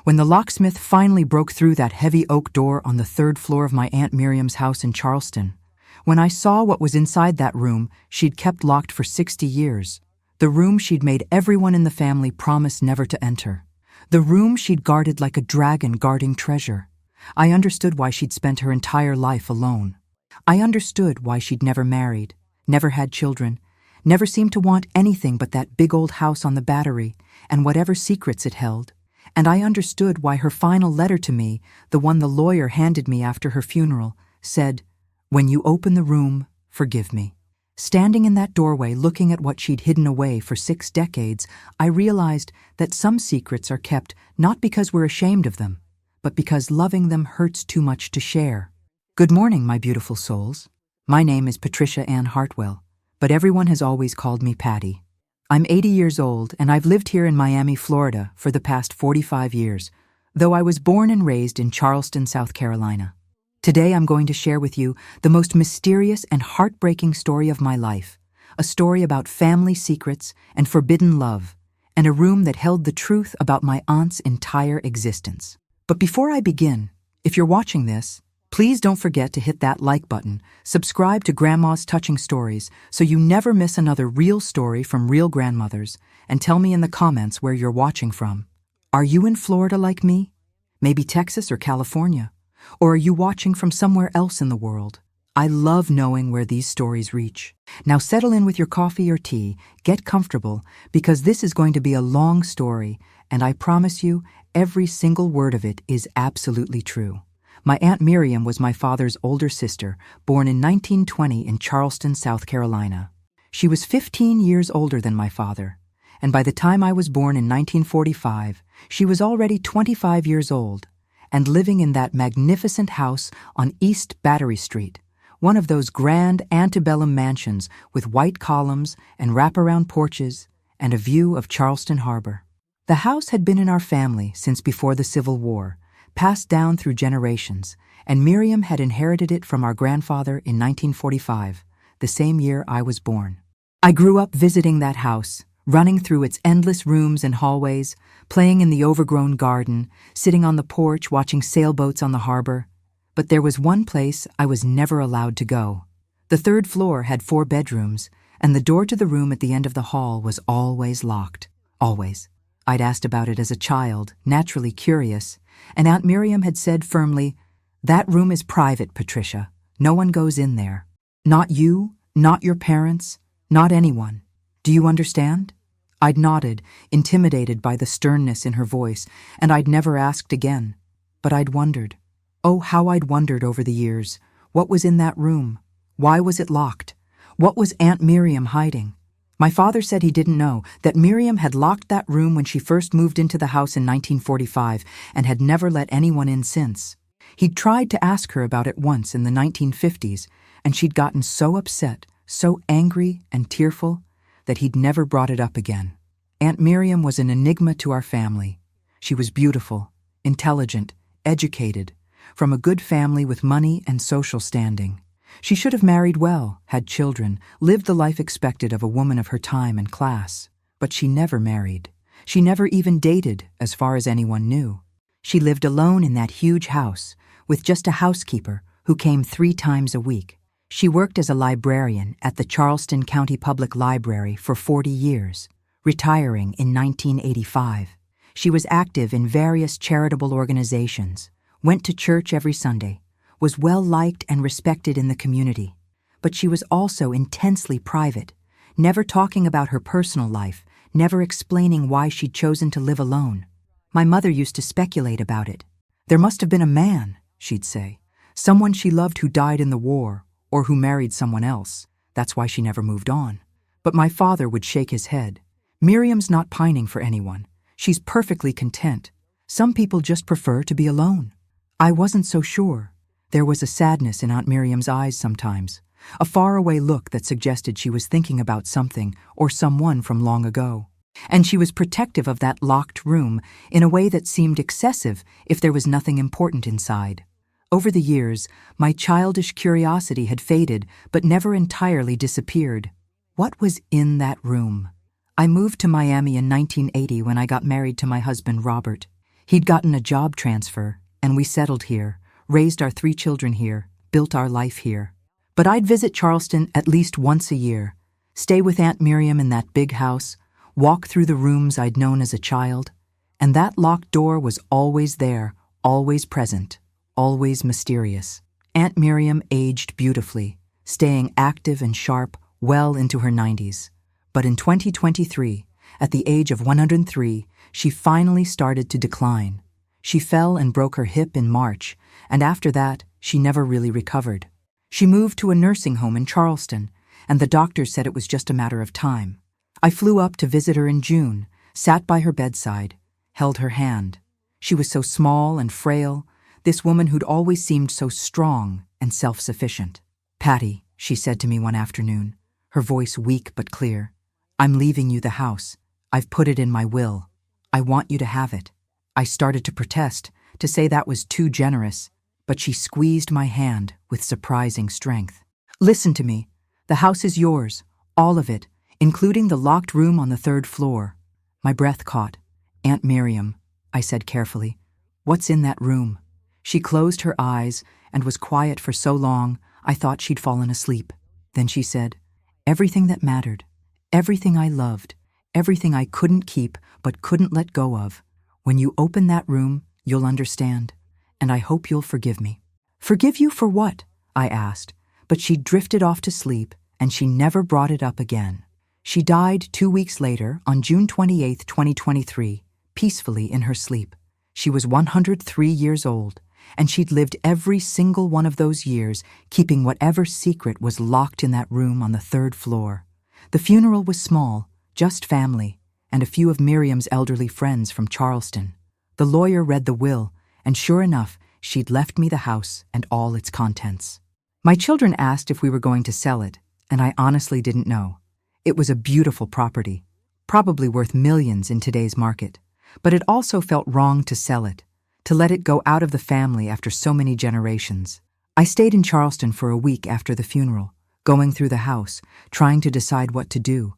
When the locksmith finally broke through that heavy oak door on the third floor of my Aunt Miriam's house in Charleston, when I saw what was inside that room she'd kept locked for 60 years, the room she'd made everyone in the family promise never to enter, the room she'd guarded like a dragon guarding treasure, I understood why she'd spent her entire life alone. I understood why she'd never married, never had children, never seemed to want anything but that big old house on the Battery and whatever secrets it held. And I understood why her final letter to me, the one the lawyer handed me after her funeral, said, "When you open the room, forgive me." Standing in that doorway looking at what she'd hidden away for 6 decades, I realized that some secrets are kept not because we're ashamed of them, but because loving them hurts too much to share. Good morning, my beautiful souls. My name is Patricia Ann Hartwell, but everyone has always called me Patty. I'm 80 years old, and I've lived here in Miami, Florida, for the past 45 years, though I was born and raised in Charleston, South Carolina. Today I'm going to share with you the most mysterious and heartbreaking story of my life, a story about family secrets and forbidden love, and a room that held the truth about my aunt's entire existence. But before I begin, if you're watching this, please don't forget to hit that like button, subscribe to Grandma's Touching Stories so you never miss another real story from real grandmothers, and tell me in the comments where you're watching from. Are you in Florida like me? Maybe Texas or California? Or are you watching from somewhere else in the world? I love knowing where these stories reach. Now settle in with your coffee or tea, get comfortable, because this is going to be a long story, and I promise you, every single word of it is absolutely true. My Aunt Miriam was my father's older sister, born in 1920 in Charleston, South Carolina. She was 15 years older than my father, and by the time I was born in 1945, she was already 25 years old and living in that magnificent house on East Battery Street, one of those grand antebellum mansions with white columns and wraparound porches and a view of Charleston Harbor. The house had been in our family since before the Civil War, passed down through generations, and Miriam had inherited it from our grandfather in 1945, the same year I was born. I grew up visiting that house, running through its endless rooms and hallways, playing in the overgrown garden, sitting on the porch watching sailboats on the harbor. But there was one place I was never allowed to go. The third floor had 4 bedrooms, and the door to the room at the end of the hall was always locked. Always. I'd asked about it as a child, naturally curious, and Aunt Miriam had said firmly, "That room is private, Patricia. No one goes in there. Not you, not your parents, not anyone. Do you understand?" I'd nodded, intimidated by the sternness in her voice, and I'd never asked again. But I'd wondered. Oh, how I'd wondered over the years. What was in that room? Why was it locked? What was Aunt Miriam hiding? My father said he didn't know, that Miriam had locked that room when she first moved into the house in 1945 and had never let anyone in since. He'd tried to ask her about it once in the 1950s, and she'd gotten so upset, so angry and tearful, that he'd never brought it up again. Aunt Miriam was an enigma to our family. She was beautiful, intelligent, educated, from a good family with money and social standing. She should have married well, had children, lived the life expected of a woman of her time and class. But she never married. She never even dated, as far as anyone knew. She lived alone in that huge house, with just a housekeeper who came 3 times a week. She worked as a librarian at the Charleston County Public Library for 40 years, retiring in 1985. She was active in various charitable organizations, went to church every Sunday, was well-liked and respected in the community. But she was also intensely private, never talking about her personal life, never explaining why she'd chosen to live alone. My mother used to speculate about it. There must have been a man, she'd say, someone she loved who died in the war, or who married someone else. That's why she never moved on. But my father would shake his head. Miriam's not pining for anyone. She's perfectly content. Some people just prefer to be alone. I wasn't so sure. There was a sadness in Aunt Miriam's eyes sometimes, a faraway look that suggested she was thinking about something or someone from long ago. And she was protective of that locked room in a way that seemed excessive if there was nothing important inside. Over the years, my childish curiosity had faded but never entirely disappeared. What was in that room? I moved to Miami in 1980 when I got married to my husband, Robert. He'd gotten a job transfer, and we settled here, raised our 3 children here, built our life here. But I'd visit Charleston at least once a year, stay with Aunt Miriam in that big house, walk through the rooms I'd known as a child, and that locked door was always there, always present, always mysterious. Aunt Miriam aged beautifully, staying active and sharp well into her 90s. But in 2023, at the age of 103, she finally started to decline. She fell and broke her hip in March, and after that, she never really recovered. She moved to a nursing home in Charleston, and the doctors said it was just a matter of time. I flew up to visit her in June, sat by her bedside, held her hand. She was so small and frail, this woman who'd always seemed so strong and self-sufficient. "Patty," she said to me one afternoon, her voice weak but clear, "I'm leaving you the house. I've put it in my will. I want you to have it." I started to protest, to say that was too generous, but she squeezed my hand with surprising strength. "Listen to me. The house is yours, all of it, including the locked room on the 3rd floor." My breath caught. "Aunt Miriam," I said carefully, "what's in that room?" She closed her eyes and was quiet for so long I thought she'd fallen asleep. Then she said, "Everything that mattered, everything I loved, everything I couldn't keep but couldn't let go of. When you open that room, you'll understand, and I hope you'll forgive me." "Forgive you for what?" I asked, but she drifted off to sleep and she never brought it up again. She died 2 weeks later on June 28, 2023, peacefully in her sleep. She was 103 years old, and she'd lived every single one of those years keeping whatever secret was locked in that room on the 3rd floor. The funeral was small, just family, and a few of Miriam's elderly friends from Charleston. The lawyer read the will, and sure enough, she'd left me the house and all its contents. My children asked if we were going to sell it, and I honestly didn't know. It was a beautiful property, probably worth millions in today's market, but it also felt wrong to sell it, to let it go out of the family after so many generations. I stayed in Charleston for a week after the funeral, going through the house, trying to decide what to do,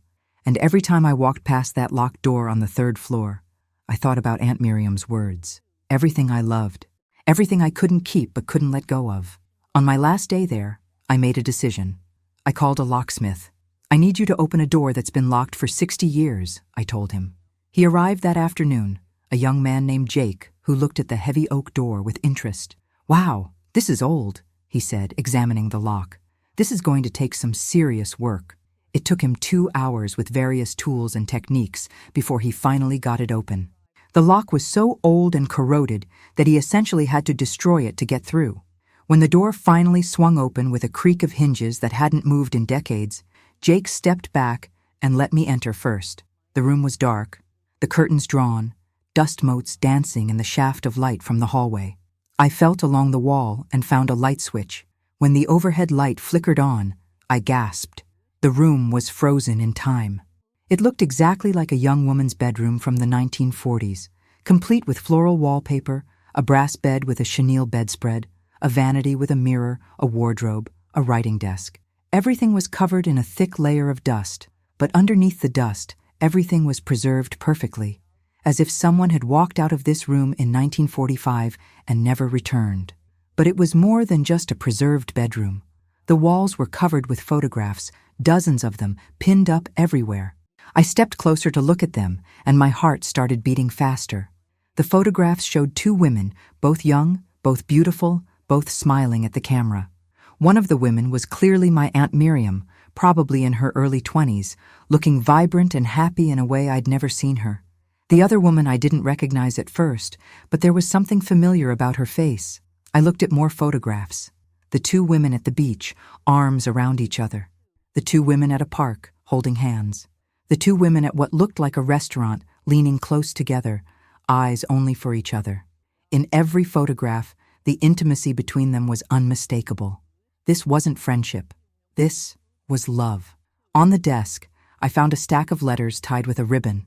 and every time I walked past that locked door on the 3rd floor, I thought about Aunt Miriam's words. Everything I loved, everything I couldn't keep but couldn't let go of. On my last day there, I made a decision. I called a locksmith. "I need you to open a door that's been locked for 60 years, I told him. He arrived that afternoon, a young man named Jake, who looked at the heavy oak door with interest. "Wow, this is old," he said, examining the lock. "This is going to take some serious work." It took him 2 hours with various tools and techniques before he finally got it open. The lock was so old and corroded that he essentially had to destroy it to get through. When the door finally swung open with a creak of hinges that hadn't moved in decades, Jake stepped back and let me enter first. The room was dark, the curtains drawn, dust motes dancing in the shaft of light from the hallway. I felt along the wall and found a light switch. When the overhead light flickered on, I gasped. The room was frozen in time. It looked exactly like a young woman's bedroom from the 1940s, complete with floral wallpaper, a brass bed with a chenille bedspread, a vanity with a mirror, a wardrobe, a writing desk. Everything was covered in a thick layer of dust, but underneath the dust, everything was preserved perfectly, as if someone had walked out of this room in 1945 and never returned. But it was more than just a preserved bedroom. The walls were covered with photographs, dozens of them, pinned up everywhere. I stepped closer to look at them, and my heart started beating faster. The photographs showed 2 women, both young, both beautiful, both smiling at the camera. One of the women was clearly my Aunt Miriam, probably in her early 20s, looking vibrant and happy in a way I'd never seen her. The other woman I didn't recognize at first, but there was something familiar about her face. I looked at more photographs. The 2 women at the beach, arms around each other. The 2 women at a park, holding hands. The 2 women at what looked like a restaurant, leaning close together, eyes only for each other. In every photograph, the intimacy between them was unmistakable. This wasn't friendship. This was love. On the desk, I found a stack of letters tied with a ribbon.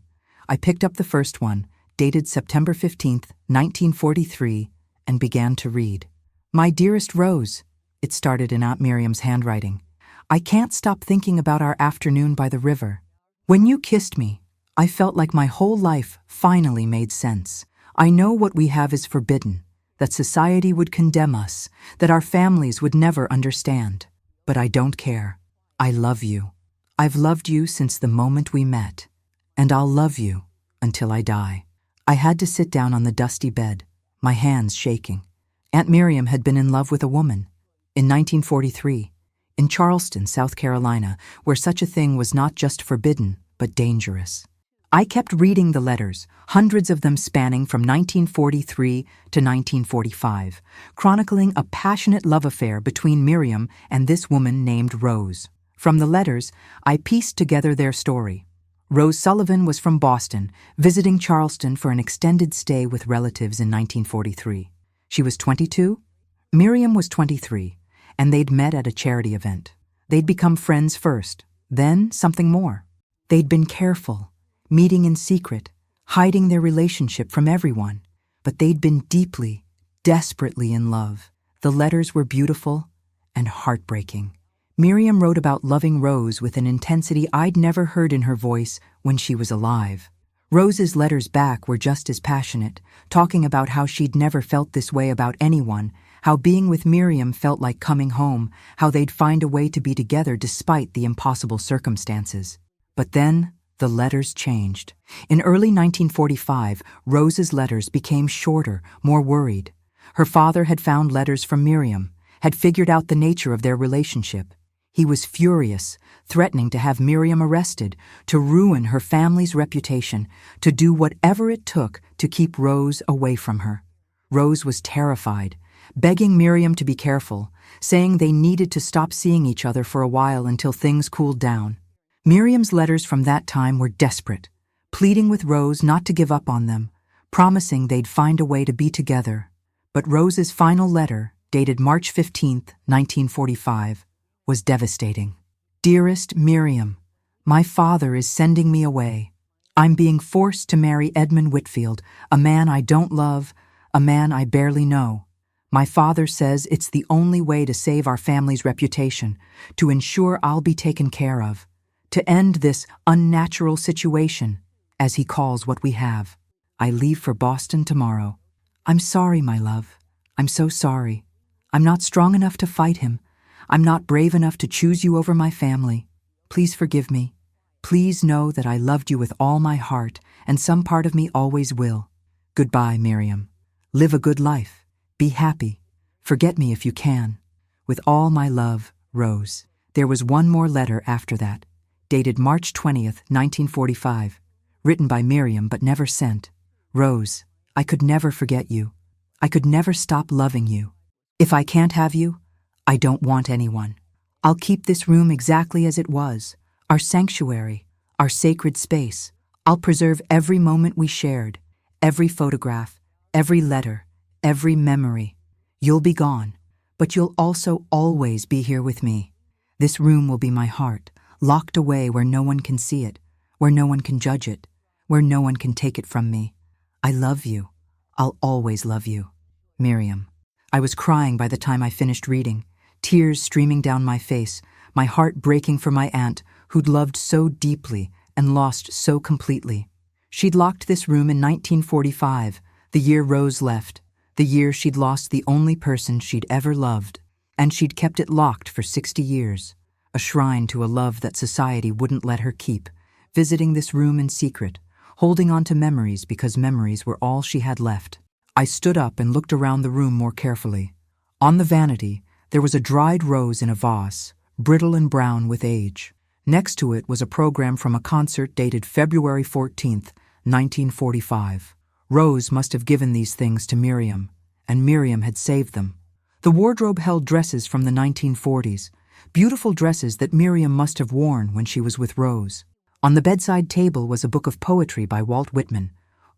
I picked up the first one, dated September 15th, 1943, and began to read. "My dearest Rose," it started in Aunt Miriam's handwriting. "I can't stop thinking about our afternoon by the river. When you kissed me, I felt like my whole life finally made sense. I know what we have is forbidden, that society would condemn us, that our families would never understand. But I don't care. I love you. I've loved you since the moment we met, and I'll love you until I die." I had to sit down on the dusty bed, my hands shaking. Aunt Miriam had been in love with a woman. In 1943, in Charleston, South Carolina, where such a thing was not just forbidden, but dangerous. I kept reading the letters, hundreds of them spanning from 1943 to 1945, chronicling a passionate love affair between Miriam and this woman named Rose. From the letters, I pieced together their story. Rose Sullivan was from Boston, visiting Charleston for an extended stay with relatives in 1943. She was 22, Miriam was 23, and they'd met at a charity event. They'd become friends first, then something more. They'd been careful, meeting in secret, hiding their relationship from everyone, but they'd been deeply, desperately in love. The letters were beautiful and heartbreaking. Miriam wrote about loving Rose with an intensity I'd never heard in her voice when she was alive. Rose's letters back were just as passionate, talking about how she'd never felt this way about anyone, how being with Miriam felt like coming home, how they'd find a way to be together despite the impossible circumstances. But then, the letters changed. In early 1945, Rose's letters became shorter, more worried. Her father had found letters from Miriam, had figured out the nature of their relationship. He was furious, threatening to have Miriam arrested, to ruin her family's reputation, to do whatever it took to keep Rose away from her. Rose was terrified, begging Miriam to be careful, saying they needed to stop seeing each other for a while until things cooled down. Miriam's letters from that time were desperate, pleading with Rose not to give up on them, promising they'd find a way to be together. But Rose's final letter, dated March 15, 1945, was devastating. "Dearest Miriam, my father is sending me away. I'm being forced to marry Edmund Whitfield, a man I don't love, a man I barely know. My father says it's the only way to save our family's reputation, to ensure I'll be taken care of, to end this unnatural situation, as he calls what we have. I leave for Boston tomorrow. I'm sorry, my love. I'm so sorry. I'm not strong enough to fight him. I'm not brave enough to choose you over my family. Please forgive me. Please know that I loved you with all my heart, and some part of me always will. Goodbye, Miriam. Live a good life. Be happy. Forget me if you can. With all my love, Rose." There was one more letter after that, dated March 20th, 1945, written by Miriam but never sent. "Rose, I could never forget you. I could never stop loving you. If I can't have you, I don't want anyone. I'll keep this room exactly as it was, our sanctuary, our sacred space. I'll preserve every moment we shared, every photograph, every letter, every memory. You'll be gone, but you'll also always be here with me. This room will be my heart, locked away where no one can see it, where no one can judge it, where no one can take it from me. I love you. I'll always love you. Miriam." I was crying by the time I finished reading, tears streaming down my face, my heart breaking for my aunt, who'd loved so deeply and lost so completely. She'd locked this room in 1945, the year Rose left, the year she'd lost the only person she'd ever loved, and she'd kept it locked for 60 years, a shrine to a love that society wouldn't let her keep, visiting this room in secret, holding on to memories because memories were all she had left. I stood up and looked around the room more carefully. On the vanity, there was a dried rose in a vase, brittle and brown with age. Next to it was a program from a concert dated February 14th, 1945. Rose must have given these things to Miriam, and Miriam had saved them. The wardrobe held dresses from the 1940s, beautiful dresses that Miriam must have worn when she was with Rose. On the bedside table was a book of poetry by Walt Whitman,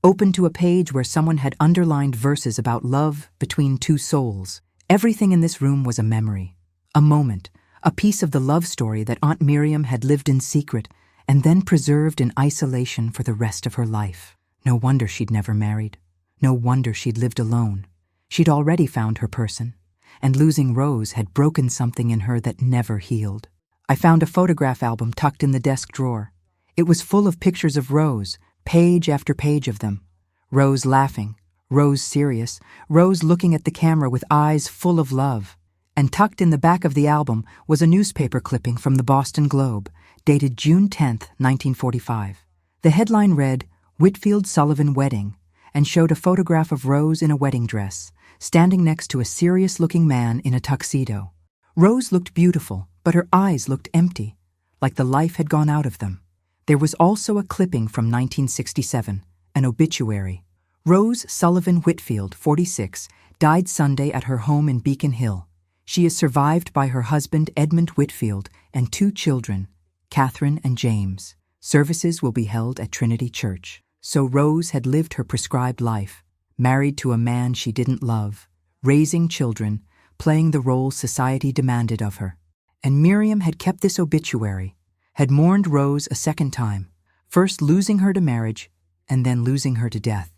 open to a page where someone had underlined verses about love between two souls. Everything in this room was a memory, a moment, a piece of the love story that Aunt Miriam had lived in secret and then preserved in isolation for the rest of her life. No wonder she'd never married. No wonder she'd lived alone. She'd already found her person, and losing Rose had broken something in her that never healed. I found a photograph album tucked in the desk drawer. It was full of pictures of Rose, page after page of them. Rose laughing, Rose serious, Rose looking at the camera with eyes full of love. And tucked in the back of the album was a newspaper clipping from the Boston Globe, dated June 10, 1945. The headline read, "Whitfield Sullivan Wedding," and showed a photograph of Rose in a wedding dress, standing next to a serious-looking man in a tuxedo. Rose looked beautiful, but her eyes looked empty, like the life had gone out of them. There was also a clipping from 1967, an obituary. Rose Sullivan Whitfield, 46, died Sunday at her home in Beacon Hill. She is survived by her husband Edmund Whitfield and 2 children, Catherine and James. Services will be held at Trinity Church. So Rose had lived her prescribed life, married to a man she didn't love, raising children, playing the role society demanded of her. And Miriam had kept this obituary, had mourned Rose a second time, first losing her to marriage and then losing her to death.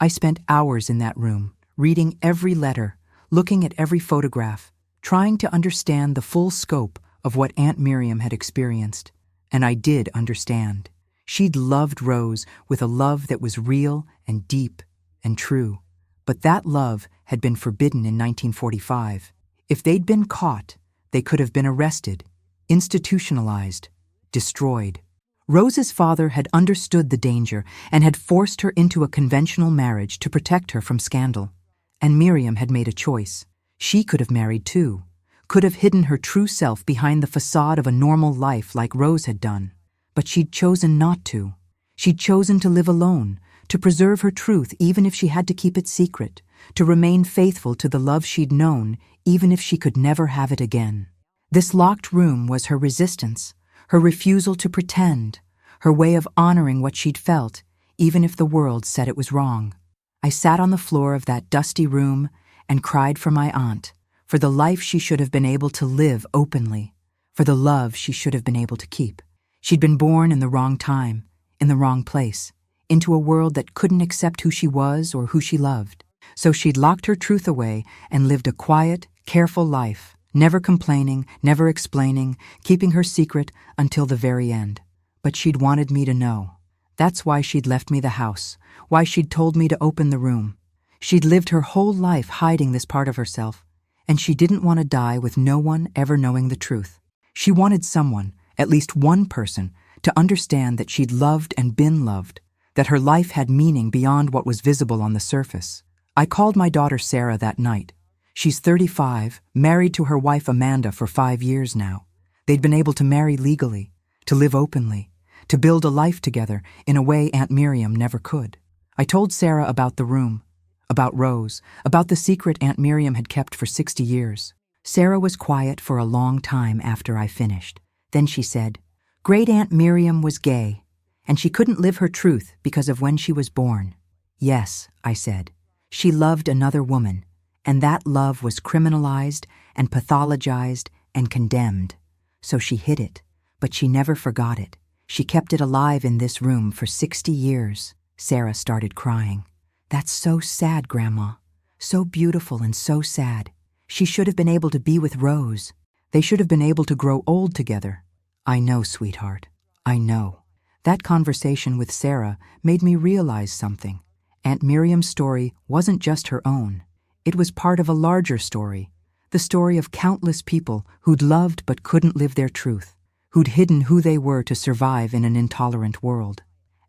I spent hours in that room, reading every letter, looking at every photograph, trying to understand the full scope of what Aunt Miriam had experienced. And I did understand. She'd loved Rose with a love that was real and deep and true. But that love had been forbidden in 1945. If they'd been caught, they could have been arrested, institutionalized, destroyed. Rose's father had understood the danger and had forced her into a conventional marriage to protect her from scandal. And Miriam had made a choice. She could have married too, could have hidden her true self behind the facade of a normal life like Rose had done. But she'd chosen not to. She'd chosen to live alone, to preserve her truth even if she had to keep it secret, to remain faithful to the love she'd known even if she could never have it again. This locked room was her resistance, her refusal to pretend, her way of honoring what she'd felt, even if the world said it was wrong. I sat on the floor of that dusty room and cried for my aunt, for the life she should have been able to live openly, for the love she should have been able to keep. She'd been born in the wrong time, in the wrong place, into a world that couldn't accept who she was or who she loved. So she'd locked her truth away and lived a quiet, careful life, never complaining, never explaining, keeping her secret until the very end. But she'd wanted me to know. That's why she'd left me the house, why she'd told me to open the room. She'd lived her whole life hiding this part of herself, and she didn't want to die with no one ever knowing the truth. She wanted someone, at least one person, to understand that she'd loved and been loved, that her life had meaning beyond what was visible on the surface. I called my daughter Sarah that night. She's 35, married to her wife Amanda for 5 years now. They'd been able to marry legally, to live openly, to build a life together in a way Aunt Miriam never could. I told Sarah about the room, about Rose, about the secret Aunt Miriam had kept for 60 years. Sarah was quiet for a long time after I finished. Then she said, "Great Aunt Miriam was gay, and she couldn't live her truth because of when she was born." "Yes," I said. "She loved another woman, and that love was criminalized and pathologized and condemned. So she hid it, but she never forgot it. She kept it alive in this room for 60 years. Sarah started crying. "That's so sad, Grandma. So beautiful and so sad. She should have been able to be with Rose. They should have been able to grow old together." "I know, sweetheart. I know." That conversation with Sarah made me realize something. Aunt Miriam's story wasn't just her own. It was part of a larger story, the story of countless people who'd loved but couldn't live their truth, who'd hidden who they were to survive in an intolerant world.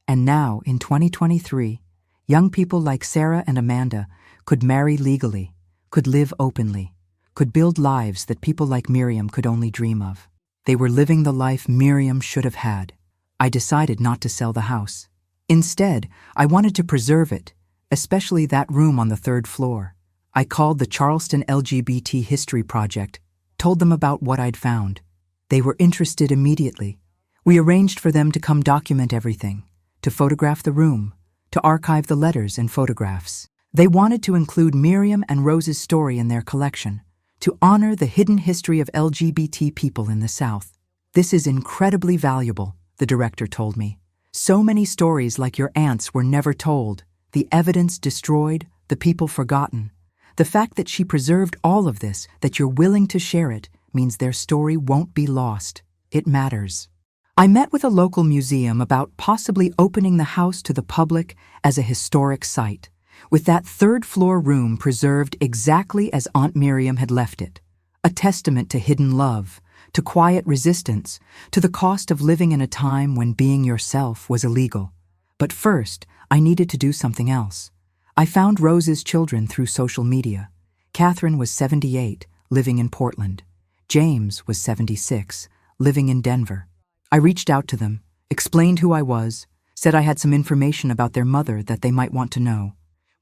And now, in 2023, young people like Sarah and Amanda could marry legally, could live openly, could build lives that people like Miriam could only dream of. They were living the life Miriam should have had. I decided not to sell the house. Instead, I wanted to preserve it, especially that room on the 3rd floor. I called the Charleston LGBT History Project, told them about what I'd found. They were interested immediately. We arranged for them to come document everything, to photograph the room, to archive the letters and photographs. They wanted to include Miriam and Rose's story in their collection, to honor the hidden history of LGBT people in the South. "This is incredibly valuable," the director told me. "So many stories like your aunt's were never told, the evidence destroyed, the people forgotten. The fact that she preserved all of this, that you're willing to share it, means their story won't be lost. It matters." I met with a local museum about possibly opening the house to the public as a historic site, with that third-floor room preserved exactly as Aunt Miriam had left it, a testament to hidden love, to quiet resistance, to the cost of living in a time when being yourself was illegal. But first, I needed to do something else. I found Rose's children through social media. Catherine was 78, living in Portland. James was 76, living in Denver. I reached out to them, explained who I was, said I had some information about their mother that they might want to know.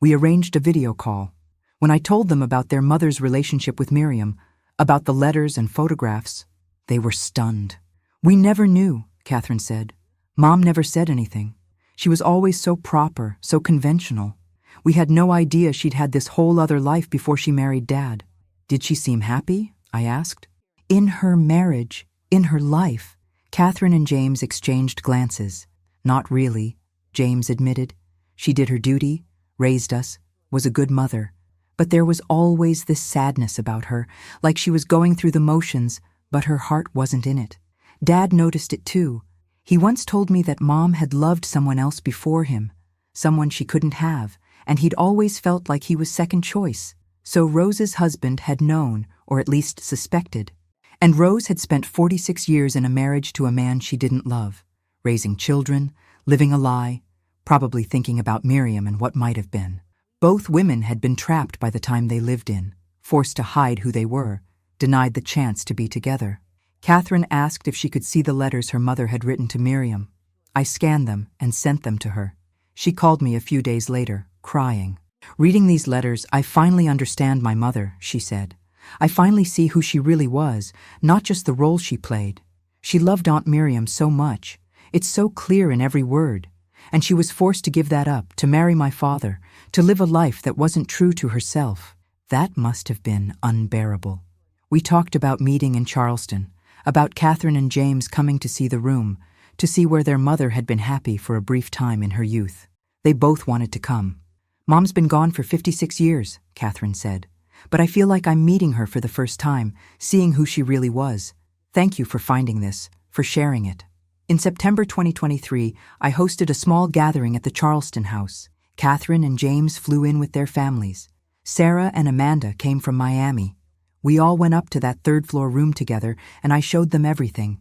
We arranged a video call. When I told them about their mother's relationship with Miriam, about the letters and photographs, they were stunned. "We never knew," Catherine said. "Mom never said anything. She was always so proper, so conventional. We had no idea she'd had this whole other life before she married Dad." "Did she seem happy?" I asked. "In her marriage, in her life." Catherine and James exchanged glances. "Not really," James admitted. "She did her duty, raised us, was a good mother. But there was always this sadness about her, like she was going through the motions, but her heart wasn't in it. Dad noticed it too. He once told me that Mom had loved someone else before him, someone she couldn't have, and he'd always felt like he was second choice. So Rose's husband had known, or at least suspected. And Rose had spent 46 years in a marriage to a man she didn't love, raising children, living a lie, probably thinking about Miriam and what might have been. Both women had been trapped by the time they lived in, forced to hide who they were, denied the chance to be together. Catherine asked if she could see the letters her mother had written to Miriam. I scanned them and sent them to her. She called me a few days later, crying. "Reading these letters, I finally understand my mother," she said. "I finally see who she really was, not just the role she played. She loved Aunt Miriam so much. It's so clear in every word. And she was forced to give that up, to marry my father, to live a life that wasn't true to herself. That must have been unbearable." We talked about meeting in Charleston, about Catherine and James coming to see the room, to see where their mother had been happy for a brief time in her youth. They both wanted to come. "Mom's been gone for 56 years, Catherine said. "But I feel like I'm meeting her for the first time, seeing who she really was. Thank you for finding this, for sharing it." In September 2023, I hosted a small gathering at the Charleston house. Catherine and James flew in with their families. Sarah and Amanda came from Miami. We all went up to that third-floor room together, and I showed them everything.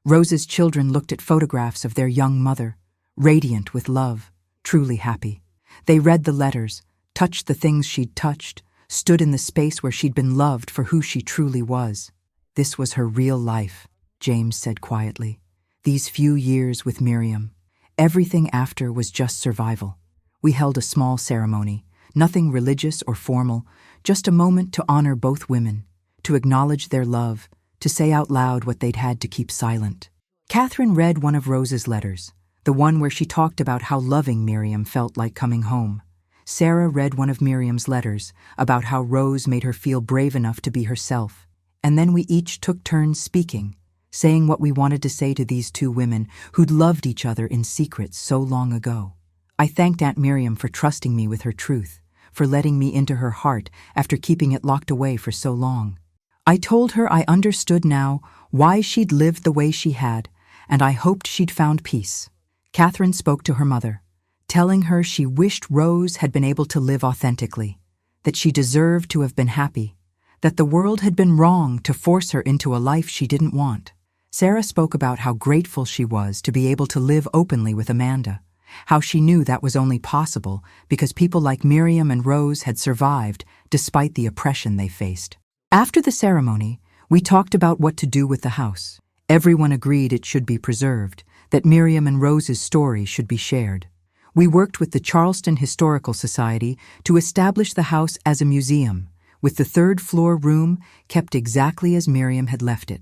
Rose's children looked at photographs of their young mother, radiant with love, truly happy. They read the letters, touched the things she'd touched, stood in the space where she'd been loved for who she truly was. "This was her real life," James said quietly. "These few years with Miriam. Everything after was just survival." We held a small ceremony, nothing religious or formal, just a moment to honor both women, to acknowledge their love, to say out loud what they'd had to keep silent. Catherine read one of Rose's letters, the one where she talked about how loving Miriam felt like coming home. Sarah read one of Miriam's letters about how Rose made her feel brave enough to be herself. And then we each took turns speaking, saying what we wanted to say to these two women who'd loved each other in secret so long ago. I thanked Aunt Miriam for trusting me with her truth, for letting me into her heart after keeping it locked away for so long. I told her I understood now why she'd lived the way she had, and I hoped she'd found peace. Catherine spoke to her mother, telling her she wished Rose had been able to live authentically, that she deserved to have been happy, that the world had been wrong to force her into a life she didn't want. Sarah spoke about how grateful she was to be able to live openly with Amanda, how she knew that was only possible because people like Miriam and Rose had survived despite the oppression they faced. After the ceremony, we talked about what to do with the house. Everyone agreed it should be preserved, that Miriam and Rose's story should be shared. We worked with the Charleston Historical Society to establish the house as a museum, with the third-floor room kept exactly as Miriam had left it,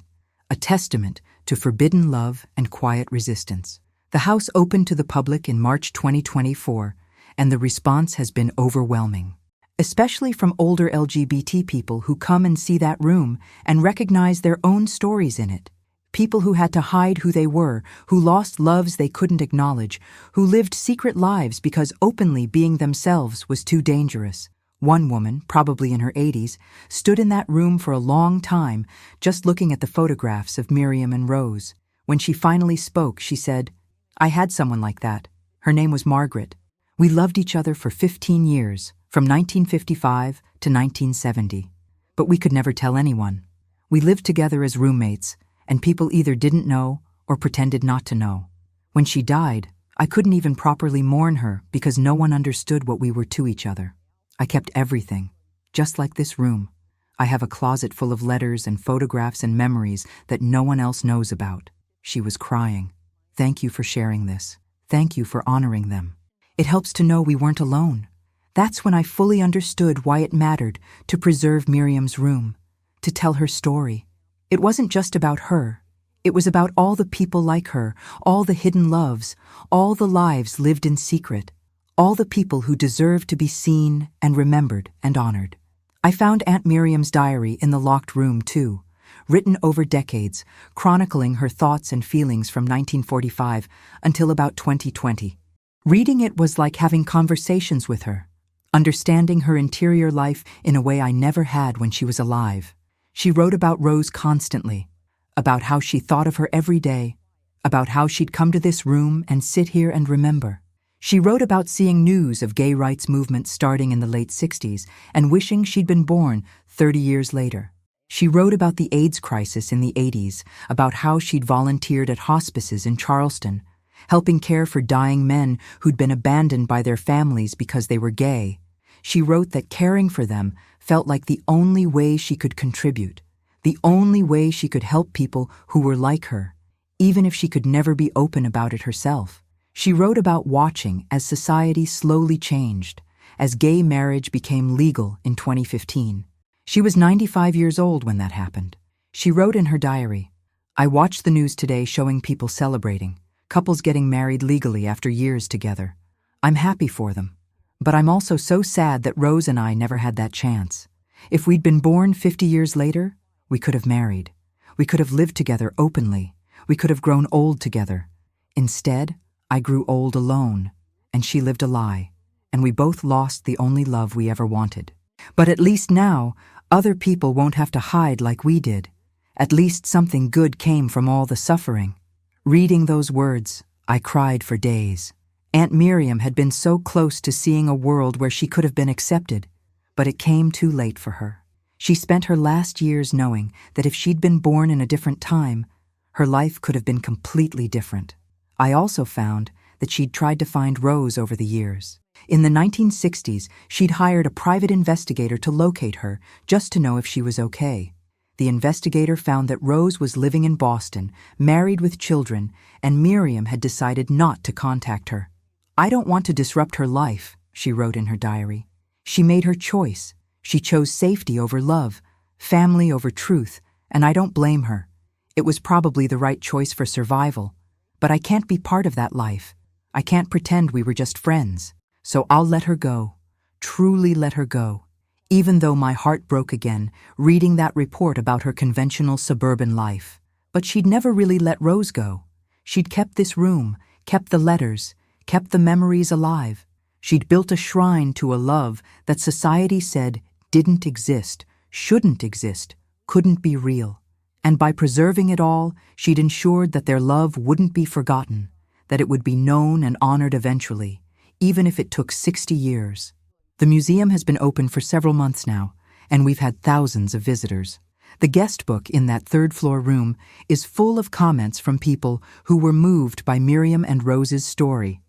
a testament to forbidden love and quiet resistance. The house opened to the public in March 2024, and the response has been overwhelming, especially from older LGBT people who come and see that room and recognize their own stories in it. People who had to hide who they were, who lost loves they couldn't acknowledge, who lived secret lives because openly being themselves was too dangerous. One woman, probably in her 80s, stood in that room for a long time just looking at the photographs of Miriam and Rose. When she finally spoke, she said, "I had someone like that. Her name was Margaret. We loved each other for 15 years, from 1955 to 1970. But we could never tell anyone. We lived together as roommates, and people either didn't know or pretended not to know. When she died, I couldn't even properly mourn her because no one understood what we were to each other. I kept everything, just like this room. I have a closet full of letters and photographs and memories that no one else knows about. She was crying. Thank you for sharing this. Thank you for honoring them. It helps to know we weren't alone. That's when I fully understood why it mattered to preserve Miriam's room, to tell her story. It wasn't just about her. It was about all the people like her, all the hidden loves, all the lives lived in secret, all the people who deserved to be seen and remembered and honored. I found Aunt Miriam's diary in the locked room, too, written over decades, chronicling her thoughts and feelings from 1945 until about 2020. Reading it was like having conversations with her, understanding her interior life in a way I never had when she was alive. She wrote about Rose constantly, about how she thought of her every day, about how she'd come to this room and sit here and remember. She wrote about seeing news of gay rights movement starting in the late 60s and wishing she'd been born 30 years later. She wrote about the AIDS crisis in the 80s, about how she'd volunteered at hospices in Charleston, helping care for dying men who'd been abandoned by their families because they were gay. She wrote that caring for them felt like the only way she could contribute, the only way she could help people who were like her, even if she could never be open about it herself. She wrote about watching as society slowly changed, as gay marriage became legal in 2015. She was 95 years old when that happened. She wrote in her diary, "I watched the news today showing people celebrating, couples getting married legally after years together. I'm happy for them. But I'm also so sad that Rose and I never had that chance. If we'd been born 50 years later, we could have married. We could have lived together openly. We could have grown old together. Instead, I grew old alone, and she lived a lie, and we both lost the only love we ever wanted. But at least now, other people won't have to hide like we did. At least something good came from all the suffering." Reading those words, I cried for days. Aunt Miriam had been so close to seeing a world where she could have been accepted, but it came too late for her. She spent her last years knowing that if she'd been born in a different time, her life could have been completely different. I also found that she'd tried to find Rose over the years. In the 1960s, she'd hired a private investigator to locate her just to know if she was okay. The investigator found that Rose was living in Boston, married with children, and Miriam had decided not to contact her. "I don't want to disrupt her life," she wrote in her diary. "She made her choice. She chose safety over love, family over truth, and I don't blame her. It was probably the right choice for survival. But I can't be part of that life. I can't pretend we were just friends. So I'll let her go, truly let her go." Even though my heart broke again, reading that report about her conventional suburban life. But she'd never really let Rose go. She'd kept this room, kept the letters, kept the memories alive. She'd built a shrine to a love that society said didn't exist, shouldn't exist, couldn't be real. And by preserving it all, she'd ensured that their love wouldn't be forgotten, that it would be known and honored eventually, even if it took 60 years. The museum has been open for several months now, and we've had thousands of visitors. The guest book in that third-floor room is full of comments from people who were moved by Miriam and Rose's story.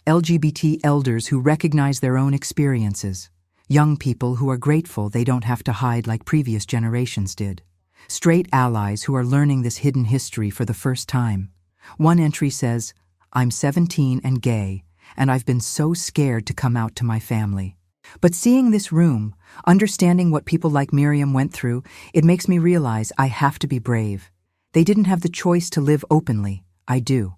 LGBT elders who recognize their own experiences. Young people who are grateful they don't have to hide like previous generations did. Straight allies who are learning this hidden history for the first time. One entry says, "I'm 17 and gay, and I've been so scared to come out to my family." But seeing this room, understanding what people like Miriam went through, it makes me realize I have to be brave. They didn't have the choice to live openly. I do.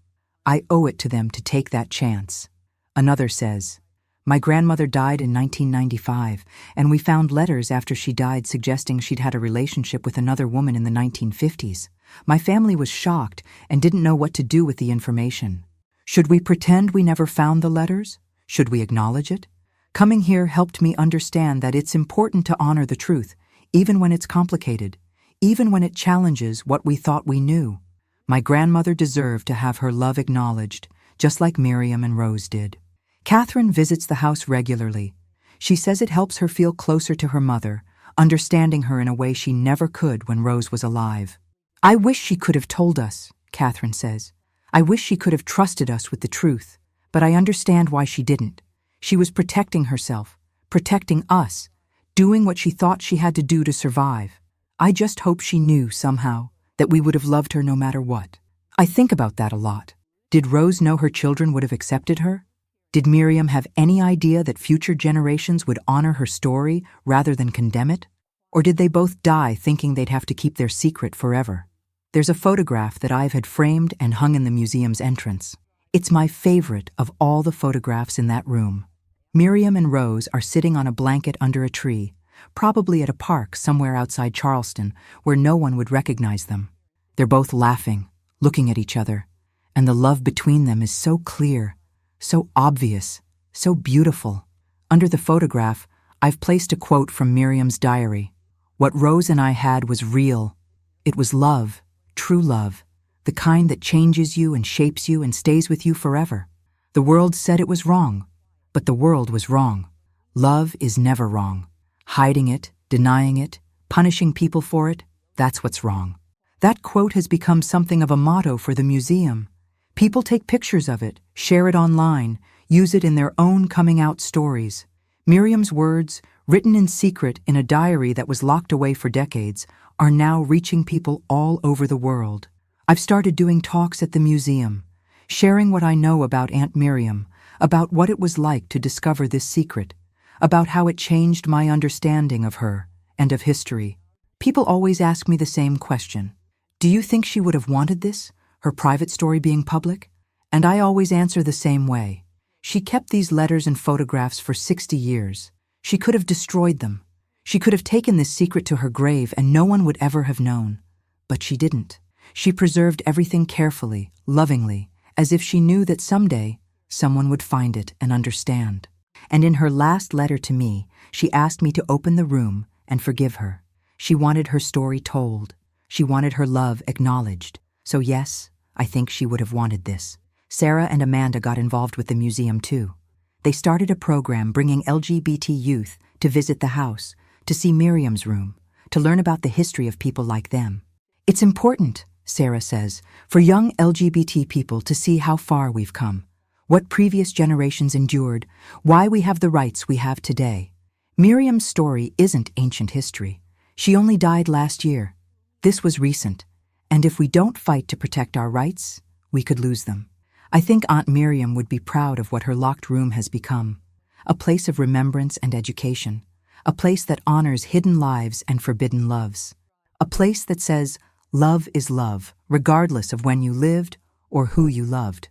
I owe it to them to take that chance. Another says, "My grandmother died in 1995, and we found letters after she died suggesting she'd had a relationship with another woman in the 1950s. My family was shocked and didn't know what to do with the information. Should we pretend we never found the letters? Should we acknowledge it? Coming here helped me understand that it's important to honor the truth, even when it's complicated, even when it challenges what we thought we knew. My grandmother deserved to have her love acknowledged, just like Miriam and Rose did. Catherine visits the house regularly. She says it helps her feel closer to her mother, understanding her in a way she never could when Rose was alive. I wish she could have told us, Catherine says. I wish she could have trusted us with the truth, but I understand why she didn't. She was protecting herself, protecting us, doing what she thought she had to do to survive. I just hope she knew somehow that we would have loved her no matter what. I think about that a lot. Did Rose know her children would have accepted her? Did Miriam have any idea that future generations would honor her story rather than condemn it? Or did they both die thinking they'd have to keep their secret forever? There's a photograph that I've had framed and hung in the museum's entrance. It's my favorite of all the photographs in that room. Miriam and Rose are sitting on a blanket under a tree, probably at a park somewhere outside Charleston where no one would recognize them. They're both laughing, looking at each other, and the love between them is so clear, so obvious, so beautiful. Under the photograph, I've placed a quote from Miriam's diary. What Rose and I had was real. It was love, true love, the kind that changes you and shapes you and stays with you forever. The world said it was wrong, but the world was wrong. Love is never wrong. Hiding it, denying it, punishing people for it, that's what's wrong. That quote has become something of a motto for the museum. People take pictures of it, share it online, use it in their own coming-out stories. Miriam's words, written in secret in a diary that was locked away for decades, are now reaching people all over the world. I've started doing talks at the museum, sharing what I know about Aunt Miriam, about what it was like to discover this secret, about how it changed my understanding of her and of history. People always ask me the same question. Do you think she would have wanted this, her private story being public? And I always answer the same way. She kept these letters and photographs for 60 years. She could have destroyed them. She could have taken this secret to her grave and no one would ever have known. But she didn't. She preserved everything carefully, lovingly, as if she knew that someday someone would find it and understand. And in her last letter to me, she asked me to open the room and forgive her. She wanted her story told. She wanted her love acknowledged. So yes, I think she would have wanted this. Sarah and Amanda got involved with the museum too. They started a program bringing LGBT youth to visit the house, to see Miriam's room, to learn about the history of people like them. It's important, Sarah says, for young LGBT people to see how far we've come, what previous generations endured, why we have the rights we have today. Miriam's story isn't ancient history. She only died last year. This was recent, and if we don't fight to protect our rights, we could lose them. I think Aunt Miriam would be proud of what her locked room has become, a place of remembrance and education, a place that honors hidden lives and forbidden loves, a place that says, love is love, regardless of when you lived or who you loved.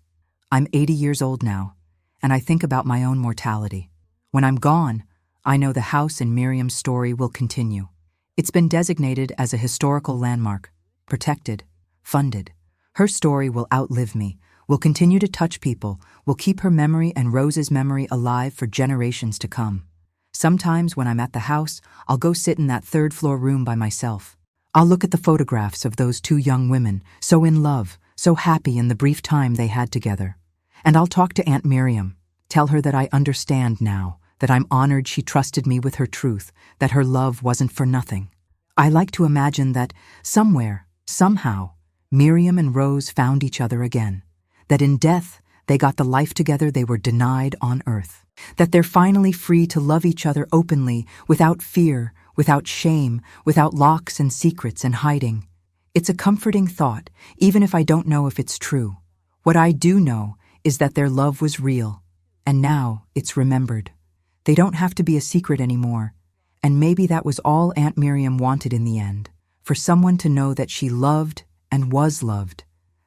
I'm 80 years old now, and I think about my own mortality. When I'm gone, I know the house in Miriam's story will continue. It's been designated as a historical landmark, protected, funded. Her story will outlive me, will continue to touch people, will keep her memory and Rose's memory alive for generations to come. Sometimes when I'm at the house, I'll go sit in that third-floor room by myself. I'll look at the photographs of those two young women, so in love, so happy in the brief time they had together. And I'll talk to Aunt Miriam, tell her that I understand now, that I'm honored she trusted me with her truth, that her love wasn't for nothing. I like to imagine that somewhere, somehow, Miriam and Rose found each other again, that in death they got the life together they were denied on earth, that they're finally free to love each other openly, without fear, without shame, without locks and secrets and hiding. It's a comforting thought, even if I don't know if it's true. What I do know is that their love was real, and now it's remembered. They don't have to be a secret anymore, and maybe that was all Aunt Miriam wanted in the end, for someone to know that she loved and was loved,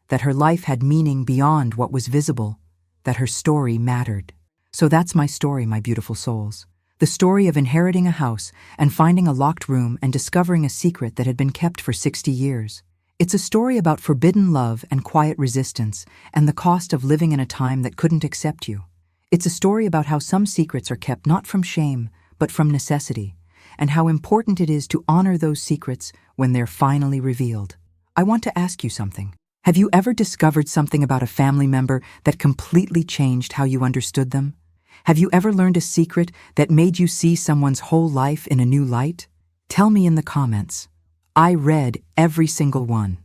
that her life had meaning beyond what was visible, that her story mattered. So that's my story, my beautiful souls. The story of inheriting a house and finding a locked room and discovering a secret that had been kept for 60 years. It's a story about forbidden love and quiet resistance and the cost of living in a time that couldn't accept you. It's a story about how some secrets are kept not from shame, but from necessity, and how important it is to honor those secrets when they're finally revealed. I want to ask you something. Have you ever discovered something about a family member that completely changed how you understood them? Have you ever learned a secret that made you see someone's whole life in a new light? Tell me in the comments. I read every single one.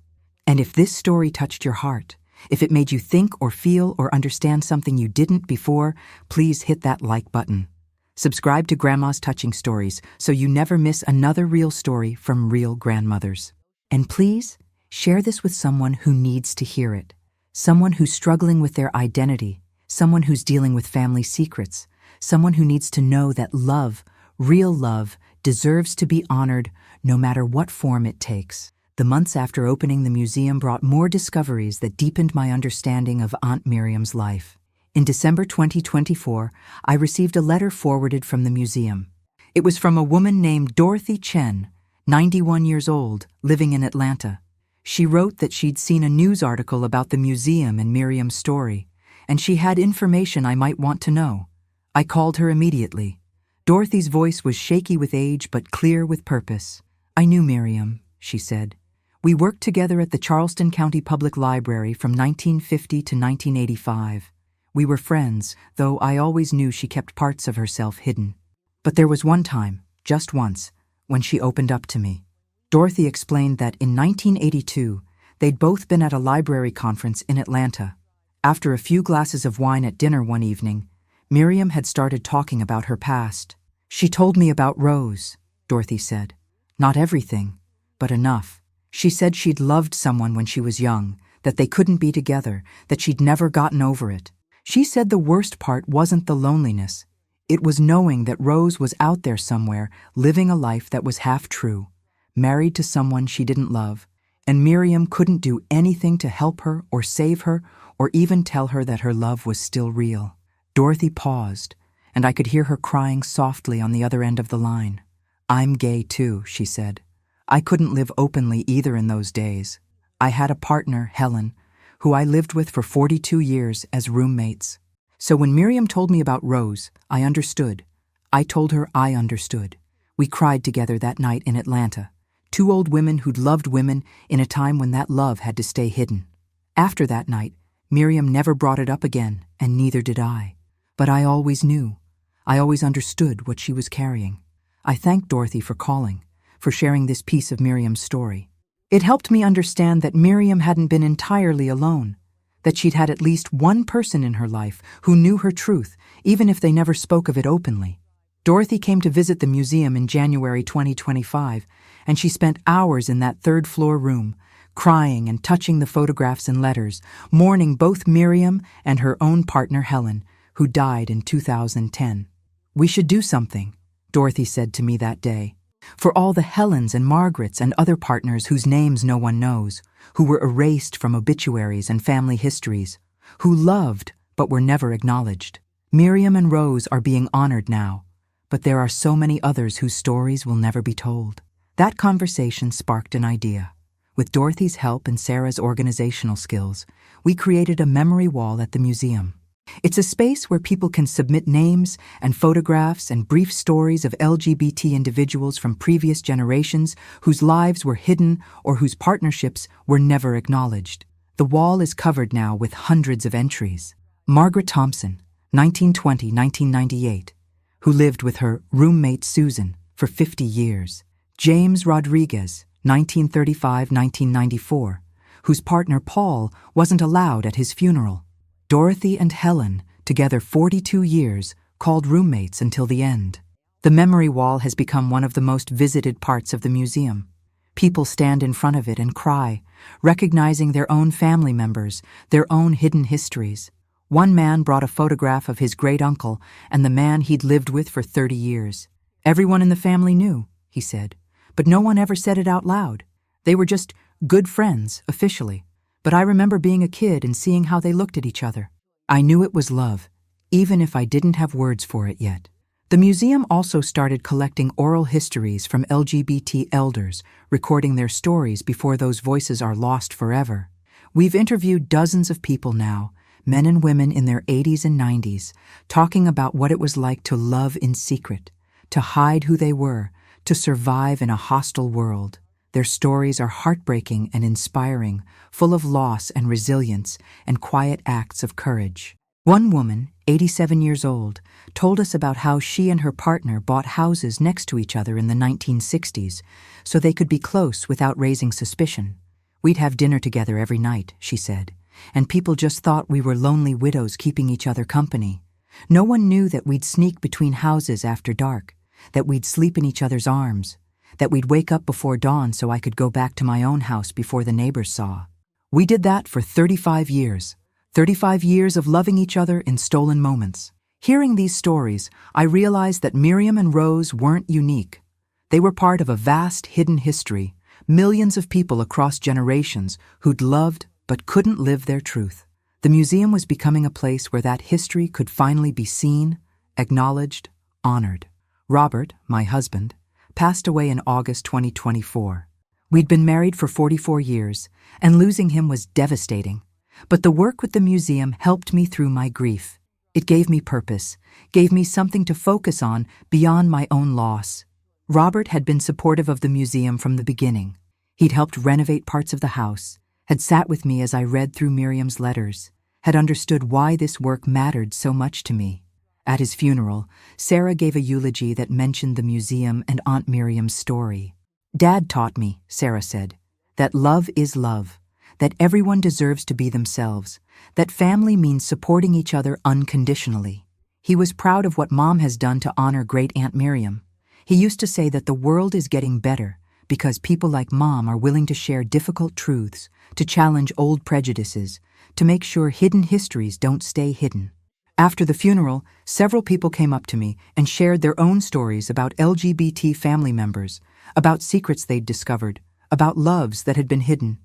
And if this story touched your heart, if it made you think or feel or understand something you didn't before, please hit that like button. Subscribe to Grandma's Touching Stories so you never miss another real story from real grandmothers. And please, share this with someone who needs to hear it. Someone who's struggling with their identity, someone who's dealing with family secrets, someone who needs to know that love, real love, deserves to be honored no matter what form it takes. The months after opening the museum brought more discoveries that deepened my understanding of Aunt Miriam's life. In December 2024, I received a letter forwarded from the museum. It was from a woman named Dorothy Chen, 91 years old, living in Atlanta. She wrote that she'd seen a news article about the museum and Miriam's story, and she had information I might want to know. I called her immediately. Dorothy's voice was shaky with age but clear with purpose. "I knew Miriam," she said. "We worked together at the Charleston County Public Library from 1950 to 1985. We were friends, though I always knew she kept parts of herself hidden. But there was one time, just once, when she opened up to me." Dorothy explained that in 1982, they'd both been at a library conference in Atlanta. After a few glasses of wine at dinner one evening, Miriam had started talking about her past. "She told me about Rose," Dorothy said. "Not everything, but enough. She said she'd loved someone when she was young, that they couldn't be together, that she'd never gotten over it. She said the worst part wasn't the loneliness. It was knowing that Rose was out there somewhere, living a life that was half true, married to someone she didn't love, and Miriam couldn't do anything to help her or save her or even tell her that her love was still real." Dorothy paused, and I could hear her crying softly on the other end of the line. "I'm gay too," she said. "I couldn't live openly either in those days. I had a partner, Helen, who I lived with for 42 years as roommates. So when Miriam told me about Rose, I understood. I told her I understood. We cried together that night in Atlanta, two old women who'd loved women in a time when that love had to stay hidden. After that night, Miriam never brought it up again, and neither did I. But I always knew. I always understood what she was carrying. I thanked Dorothy for calling, for sharing this piece of Miriam's story. It helped me understand that Miriam hadn't been entirely alone, that she'd had at least one person in her life who knew her truth, even if they never spoke of it openly. Dorothy came to visit the museum in January 2025, and she spent hours in that third-floor room, crying and touching the photographs and letters, mourning both Miriam and her own partner Helen, who died in 2010. "We should do something," Dorothy said to me that day, "for all the Helens and Margarets and other partners whose names no one knows, who were erased from obituaries and family histories, who loved but were never acknowledged. Miriam and Rose are being honored now, but there are so many others whose stories will never be told." That conversation sparked an idea. With Dorothy's help and Sarah's organizational skills, we created a memory wall at the museum. It's a space where people can submit names and photographs and brief stories of LGBT individuals from previous generations whose lives were hidden or whose partnerships were never acknowledged. The wall is covered now with hundreds of entries. Margaret Thompson, 1920-1998, who lived with her roommate Susan for 50 years. James Rodriguez, 1935-1994, whose partner Paul wasn't allowed at his funeral. Dorothy and Helen, together 42 years, called roommates until the end. The memory wall has become one of the most visited parts of the museum. People stand in front of it and cry, recognizing their own family members, their own hidden histories. One man brought a photograph of his great-uncle and the man he'd lived with for 30 years. "Everyone in the family knew," he said, "but no one ever said it out loud. They were just good friends, officially. But I remember being a kid and seeing how they looked at each other. I knew it was love, even if I didn't have words for it yet." The museum also started collecting oral histories from LGBT elders, recording their stories before those voices are lost forever. We've interviewed dozens of people now, men and women in their 80s and 90s, talking about what it was like to love in secret, to hide who they were, to survive in a hostile world. Their stories are heartbreaking and inspiring, full of loss and resilience and quiet acts of courage. One woman, 87 years old, told us about how she and her partner bought houses next to each other in the 1960s so they could be close without raising suspicion. We'd have dinner together every night, she said, and people just thought we were lonely widows keeping each other company. No one knew that we'd sneak between houses after dark, that we'd sleep in each other's arms, that we'd wake up before dawn so I could go back to my own house before the neighbors saw. We did that for 35 years. 35 years of loving each other in stolen moments. Hearing these stories, I realized that Miriam and Rose weren't unique. They were part of a vast hidden history, millions of people across generations who'd loved but couldn't live their truth. The museum was becoming a place where that history could finally be seen, acknowledged, honored. Robert, my husband, passed away in August 2024. We'd been married for 44 years, and losing him was devastating. But the work with the museum helped me through my grief. It gave me purpose, gave me something to focus on beyond my own loss. Robert had been supportive of the museum from the beginning. He'd helped renovate parts of the house, had sat with me as I read through Miriam's letters, had understood why this work mattered so much to me. At his funeral, Sarah gave a eulogy that mentioned the museum and Aunt Miriam's story. "Dad taught me," Sarah said, "that love is love, that everyone deserves to be themselves, that family means supporting each other unconditionally." He was proud of what Mom has done to honor great Aunt Miriam. He used to say that the world is getting better because people like Mom are willing to share difficult truths, to challenge old prejudices, to make sure hidden histories don't stay hidden. After the funeral, several people came up to me and shared their own stories about LGBT family members, about secrets they'd discovered, about loves that had been hidden.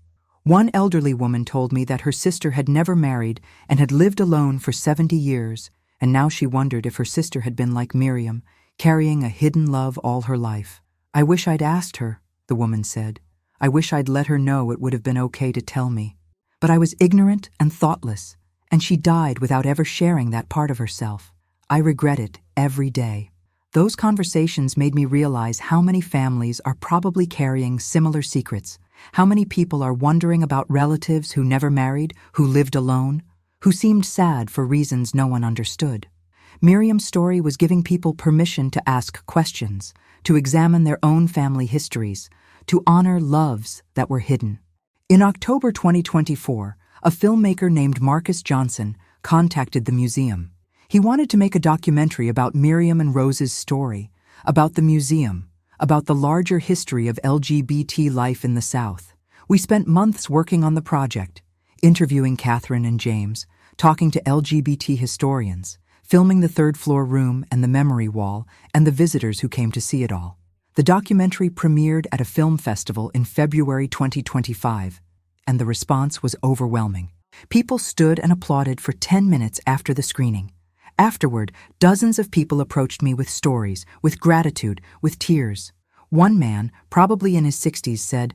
One elderly woman told me that her sister had never married and had lived alone for 70 years, and now she wondered if her sister had been like Miriam, carrying a hidden love all her life. "I wish I'd asked her," the woman said. "I wish I'd let her know it would have been okay to tell me. But I was ignorant and thoughtless, and she died without ever sharing that part of herself. I regret it every day." Those conversations made me realize how many families are probably carrying similar secrets, how many people are wondering about relatives who never married, who lived alone, who seemed sad for reasons no one understood. Miriam's story was giving people permission to ask questions, to examine their own family histories, to honor loves that were hidden. In October 2024, a filmmaker named Marcus Johnson contacted the museum. He wanted to make a documentary about Miriam and Rose's story, about the museum, about the larger history of LGBT life in the South. We spent months working on the project, interviewing Catherine and James, talking to LGBT historians, filming the third-floor room and the memory wall and the visitors who came to see it all. The documentary premiered at a film festival in February 2025, and the response was overwhelming. People stood and applauded for 10 minutes after the screening. Afterward, dozens of people approached me with stories, with gratitude, with tears. One man, probably in his 60s, said,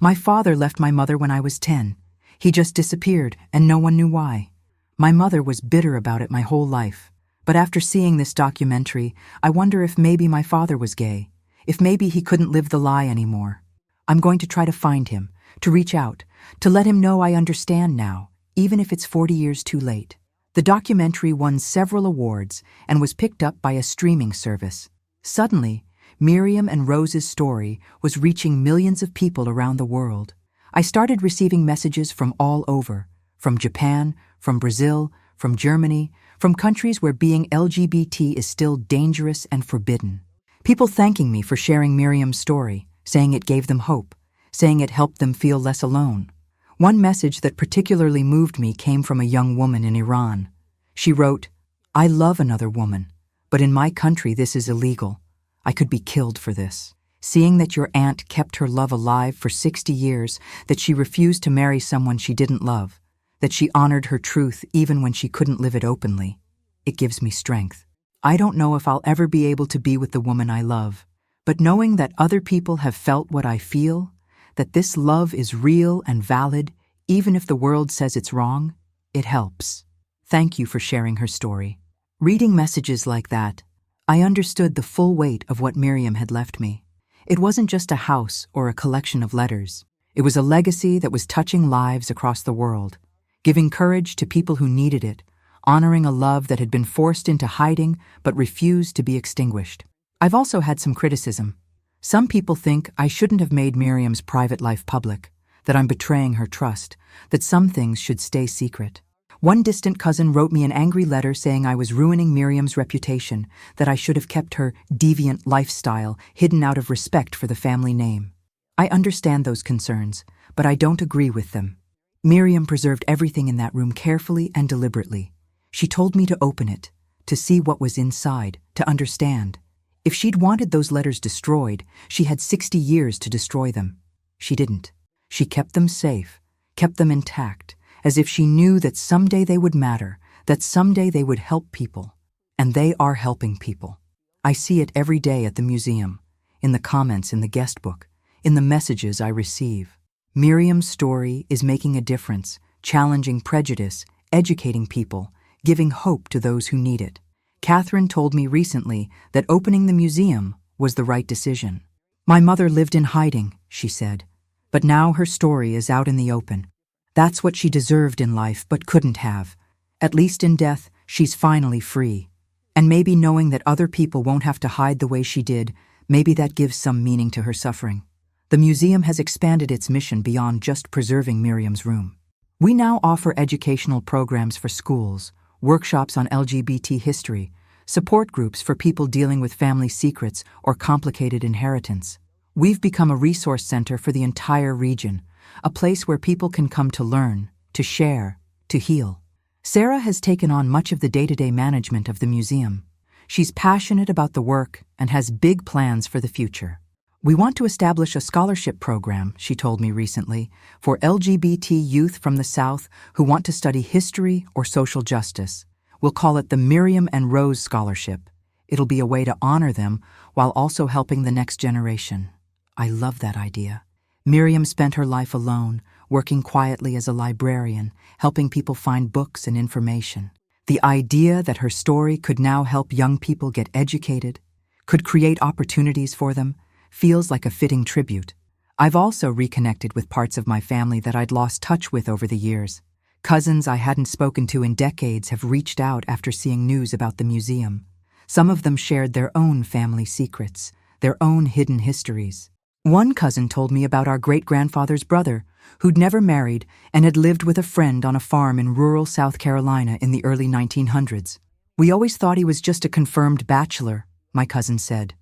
"My father left my mother when I was 10. He just disappeared, and no one knew why. My mother was bitter about it my whole life. But after seeing this documentary, I wonder if maybe my father was gay, if maybe he couldn't live the lie anymore. I'm going to try to find him, to reach out, to let him know I understand now, even if it's 40 years too late." The documentary won several awards and was picked up by a streaming service. Suddenly, Miriam and Rose's story was reaching millions of people around the world. I started receiving messages from all over, from Japan, from Brazil, from Germany, from countries where being LGBT is still dangerous and forbidden. People thanking me for sharing Miriam's story, saying it gave them hope, saying it helped them feel less alone. One message that particularly moved me came from a young woman in Iran. She wrote, "I love another woman, but in my country this is illegal. I could be killed for this. Seeing that your aunt kept her love alive for 60 years, that she refused to marry someone she didn't love, that she honored her truth even when she couldn't live it openly, it gives me strength. I don't know if I'll ever be able to be with the woman I love, but knowing that other people have felt what I feel, that this love is real and valid, even if the world says it's wrong, it helps." Thank you for sharing her story. Reading messages like that, I understood the full weight of what Miriam had left me. It wasn't just a house or a collection of letters. It was a legacy that was touching lives across the world, giving courage to people who needed it, honoring a love that had been forced into hiding but refused to be extinguished. I've also had some criticism. Some people think I shouldn't have made Miriam's private life public, that I'm betraying her trust, that some things should stay secret. One distant cousin wrote me an angry letter saying I was ruining Miriam's reputation, that I should have kept her deviant lifestyle hidden out of respect for the family name. I understand those concerns, but I don't agree with them. Miriam preserved everything in that room carefully and deliberately. She told me to open it, to see what was inside, to understand. If she'd wanted those letters destroyed, she had 60 years to destroy them. She didn't. She kept them safe, kept them intact, as if she knew that someday they would matter, that someday they would help people. And they are helping people. I see it every day at the museum, in the comments in the guest book, in the messages I receive. Miriam's story is making a difference, challenging prejudice, educating people, giving hope to those who need it. Catherine told me recently that opening the museum was the right decision. My mother lived in hiding, she said, but now her story is out in the open. That's what she deserved in life but couldn't have. At least in death, she's finally free. And maybe knowing that other people won't have to hide the way she did, maybe that gives some meaning to her suffering. The museum has expanded its mission beyond just preserving Miriam's room. We now offer educational programs for schools, workshops on LGBT history, support groups for people dealing with family secrets or complicated inheritance. We've become a resource center for the entire region, a place where people can come to learn, to share, to heal. Sarah has taken on much of the day-to-day management of the museum. She's passionate about the work and has big plans for the future. We want to establish a scholarship program, she told me recently, for LGBT youth from the South who want to study history or social justice. We'll call it the Miriam and Rose Scholarship. It'll be a way to honor them while also helping the next generation. I love that idea. Miriam spent her life alone, working quietly as a librarian, helping people find books and information. The idea that her story could now help young people get educated, could create opportunities for them, feels like a fitting tribute. I've also reconnected with parts of my family that I'd lost touch with over the years. Cousins I hadn't spoken to in decades have reached out after seeing news about the museum. Some of them shared their own family secrets, their own hidden histories. One cousin told me about our great-grandfather's brother, who'd never married and had lived with a friend on a farm in rural South Carolina in the early 1900s. We always thought he was just a confirmed bachelor, my cousin said.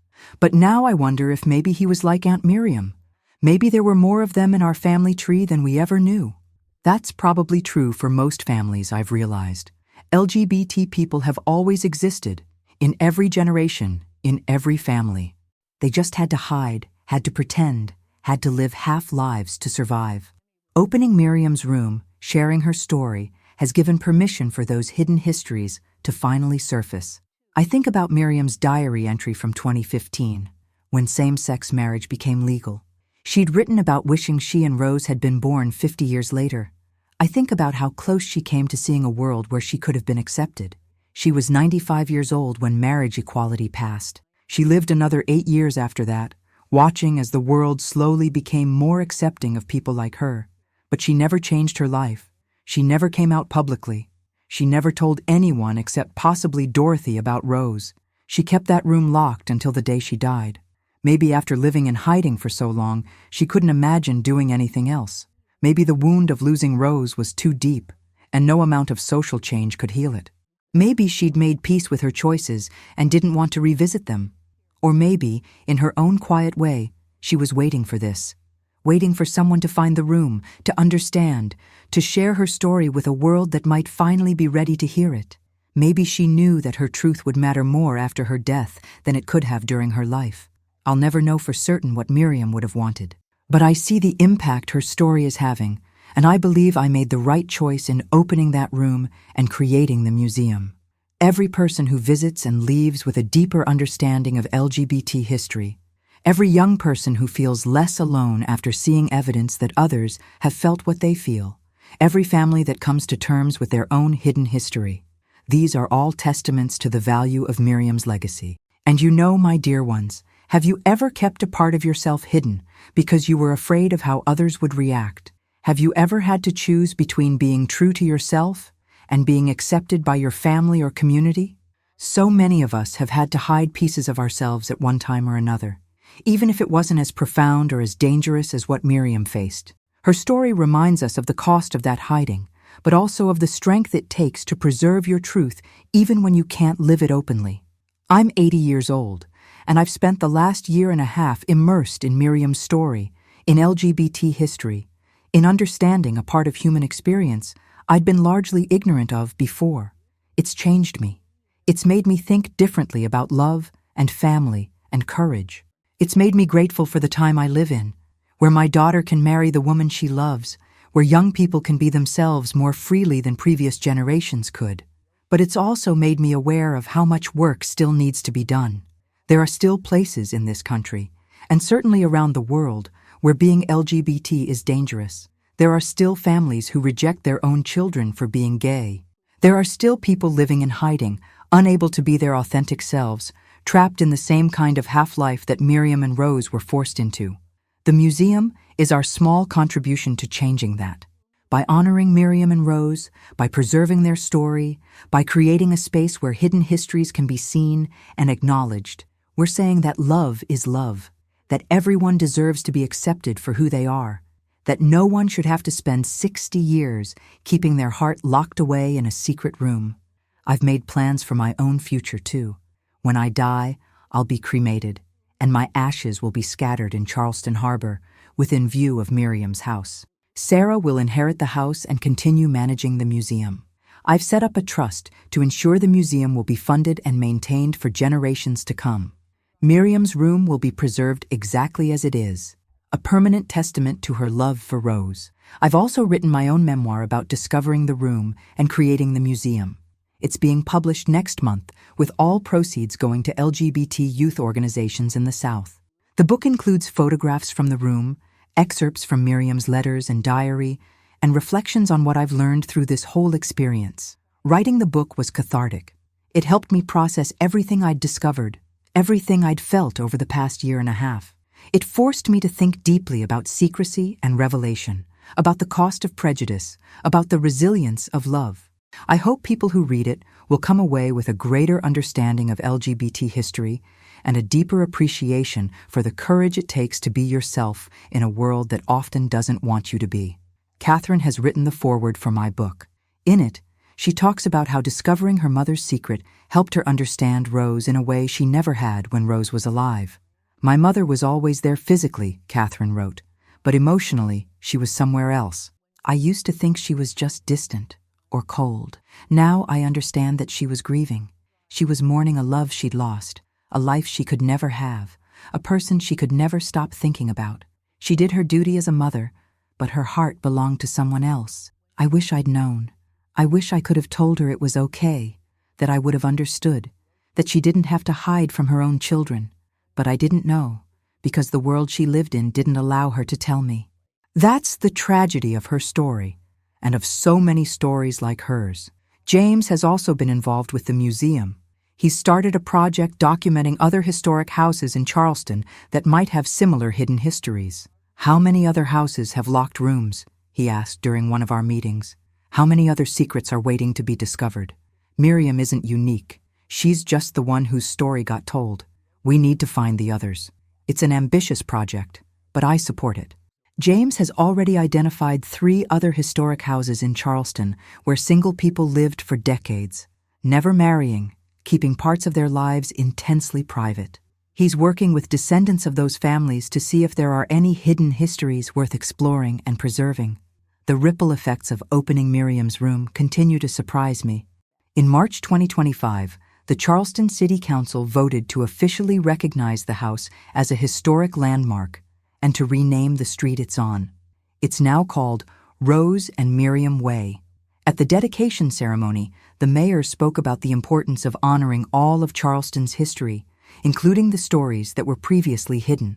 But now I wonder if maybe he was like Aunt Miriam. Maybe there were more of them in our family tree than we ever knew. That's probably true for most families, I've realized. LGBT people have always existed, in every generation, in every family. They just had to hide, had to pretend, had to live half lives to survive. Opening Miriam's room, sharing her story, has given permission for those hidden histories to finally surface. I think about Miriam's diary entry from 2015, when same-sex marriage became legal. She'd written about wishing she and Rose had been born 50 years later. I think about how close she came to seeing a world where she could have been accepted. She was 95 years old when marriage equality passed. She lived another 8 years after that, watching as the world slowly became more accepting of people like her. But she never changed her life. She never came out publicly. She never told anyone except possibly Dorothy about Rose. She kept that room locked until the day she died. Maybe after living in hiding for so long, she couldn't imagine doing anything else. Maybe the wound of losing Rose was too deep, and no amount of social change could heal it. Maybe she'd made peace with her choices and didn't want to revisit them. Or maybe, in her own quiet way, she was waiting for this. Waiting for someone to find the room, to understand, to share her story with a world that might finally be ready to hear it. Maybe she knew that her truth would matter more after her death than it could have during her life. I'll never know for certain what Miriam would have wanted. But I see the impact her story is having, and I believe I made the right choice in opening that room and creating the museum. Every person who visits and leaves with a deeper understanding of LGBT history, every young person who feels less alone after seeing evidence that others have felt what they feel, every family that comes to terms with their own hidden history. These are all testaments to the value of Miriam's legacy. And you know, my dear ones, have you ever kept a part of yourself hidden because you were afraid of how others would react? Have you ever had to choose between being true to yourself and being accepted by your family or community? So many of us have had to hide pieces of ourselves at one time or another, even if it wasn't as profound or as dangerous as what Miriam faced. Her story reminds us of the cost of that hiding, but also of the strength it takes to preserve your truth even when you can't live it openly. I'm 80 years old, and I've spent the last year and a half immersed in Miriam's story, in LGBT history, in understanding a part of human experience I'd been largely ignorant of before. It's changed me. It's made me think differently about love and family and courage. It's made me grateful for the time I live in, where my daughter can marry the woman she loves, where young people can be themselves more freely than previous generations could. But it's also made me aware of how much work still needs to be done. There are still places in this country, and certainly around the world, where being LGBT is dangerous. There are still families who reject their own children for being gay. There are still people living in hiding, unable to be their authentic selves, trapped in the same kind of half-life that Miriam and Rose were forced into. The museum is our small contribution to changing that. By honoring Miriam and Rose, by preserving their story, by creating a space where hidden histories can be seen and acknowledged, we're saying that love is love, that everyone deserves to be accepted for who they are, that no one should have to spend 60 years keeping their heart locked away in a secret room. I've made plans for my own future too. When I die, I'll be cremated, and my ashes will be scattered in Charleston Harbor, within view of Miriam's house. Sarah will inherit the house and continue managing the museum. I've set up a trust to ensure the museum will be funded and maintained for generations to come. Miriam's room will be preserved exactly as it is, a permanent testament to her love for Rose. I've also written my own memoir about discovering the room and creating the museum. It's being published next month, with all proceeds going to LGBT youth organizations in the South. The book includes photographs from the room, excerpts from Miriam's letters and diary, and reflections on what I've learned through this whole experience. Writing the book was cathartic. It helped me process everything I'd discovered, everything I'd felt over the past year and a half. It forced me to think deeply about secrecy and revelation, about the cost of prejudice, about the resilience of love. I hope people who read it will come away with a greater understanding of LGBT history and a deeper appreciation for the courage it takes to be yourself in a world that often doesn't want you to be. Catherine has written the foreword for my book. In it, she talks about how discovering her mother's secret helped her understand Rose in a way she never had when Rose was alive. My mother was always there physically, Catherine wrote, but emotionally, she was somewhere else. I used to think she was just distant or cold. Now I understand that she was grieving. She was mourning a love she'd lost, a life she could never have, a person she could never stop thinking about. She did her duty as a mother, but her heart belonged to someone else. I wish I'd known. I wish I could have told her it was okay, that I would have understood, that she didn't have to hide from her own children. But I didn't know, because the world she lived in didn't allow her to tell me. That's the tragedy of her story, and of so many stories like hers. James has also been involved with the museum. He's started a project documenting other historic houses in Charleston that might have similar hidden histories. How many other houses have locked rooms? He asked during one of our meetings. How many other secrets are waiting to be discovered? Miriam isn't unique. She's just the one whose story got told. We need to find the others. It's an ambitious project, but I support it. James has already identified 3 other historic houses in Charleston where single people lived for decades, never marrying, keeping parts of their lives intensely private. He's working with descendants of those families to see if there are any hidden histories worth exploring and preserving. The ripple effects of opening Miriam's room continue to surprise me. In March 2025, the Charleston City Council voted to officially recognize the house as a historic landmark and to rename the street it's on. It's now called Rose and Miriam Way. At the dedication ceremony, the mayor spoke about the importance of honoring all of Charleston's history, including the stories that were previously hidden.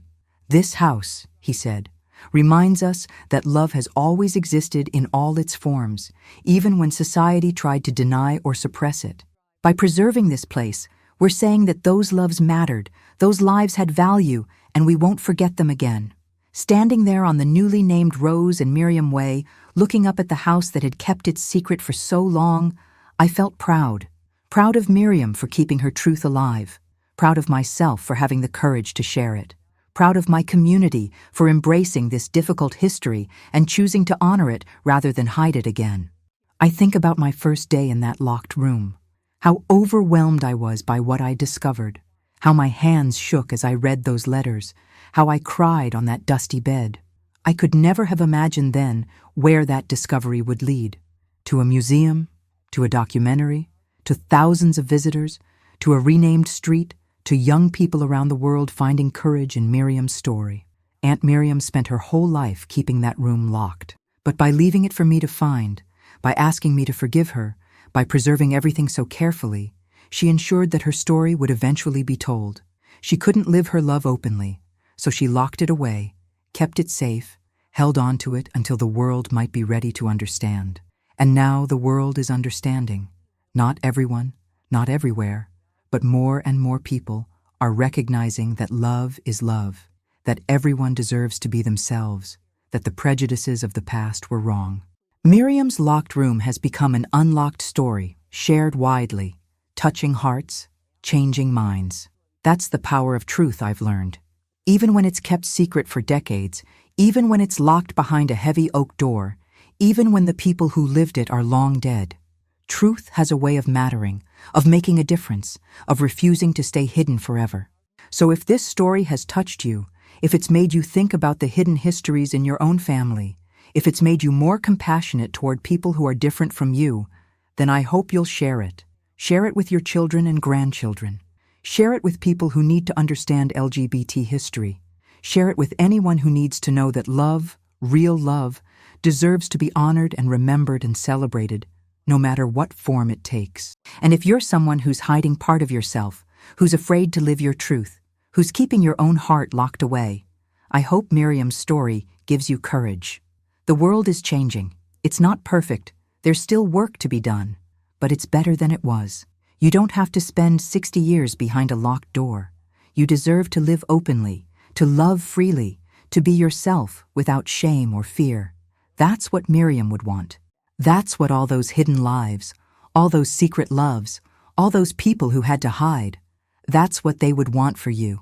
This house, he said, reminds us that love has always existed in all its forms, even when society tried to deny or suppress it. By preserving this place, we're saying that those loves mattered, those lives had value, and we won't forget them again. Standing there on the newly named Rose and Miriam Way, looking up at the house that had kept its secret for so long, I felt proud. Proud of Miriam for keeping her truth alive. Proud of myself for having the courage to share it. Proud of my community for embracing this difficult history and choosing to honor it rather than hide it again. I think about my first day in that locked room. How overwhelmed I was by what I discovered. How my hands shook as I read those letters. How I cried on that dusty bed. I could never have imagined then where that discovery would lead. To a museum, to a documentary, to thousands of visitors, to a renamed street, to young people around the world finding courage in Miriam's story. Aunt Miriam spent her whole life keeping that room locked. But by leaving it for me to find, by asking me to forgive her, by preserving everything so carefully, she ensured that her story would eventually be told. She couldn't live her love openly, so she locked it away, kept it safe, held on to it until the world might be ready to understand. And now the world is understanding. Not everyone, not everywhere, but more and more people are recognizing that love is love, that everyone deserves to be themselves, that the prejudices of the past were wrong. Miriam's locked room has become an unlocked story, shared widely, touching hearts, changing minds. That's the power of truth, I've learned. Even when it's kept secret for decades, even when it's locked behind a heavy oak door, even when the people who lived it are long dead, truth has a way of mattering, of making a difference, of refusing to stay hidden forever. So if this story has touched you, if it's made you think about the hidden histories in your own family, if it's made you more compassionate toward people who are different from you, then I hope you'll share it. Share it with your children and grandchildren. Share it with people who need to understand LGBT history. Share it with anyone who needs to know that love, real love, deserves to be honored and remembered and celebrated, no matter what form it takes. And if you're someone who's hiding part of yourself, who's afraid to live your truth, who's keeping your own heart locked away, I hope Miriam's story gives you courage. The world is changing. It's not perfect. There's still work to be done, but it's better than it was. You don't have to spend 60 years behind a locked door. You deserve to live openly, to love freely, to be yourself without shame or fear. That's what Miriam would want. That's what all those hidden lives, all those secret loves, all those people who had to hide, that's what they would want for you.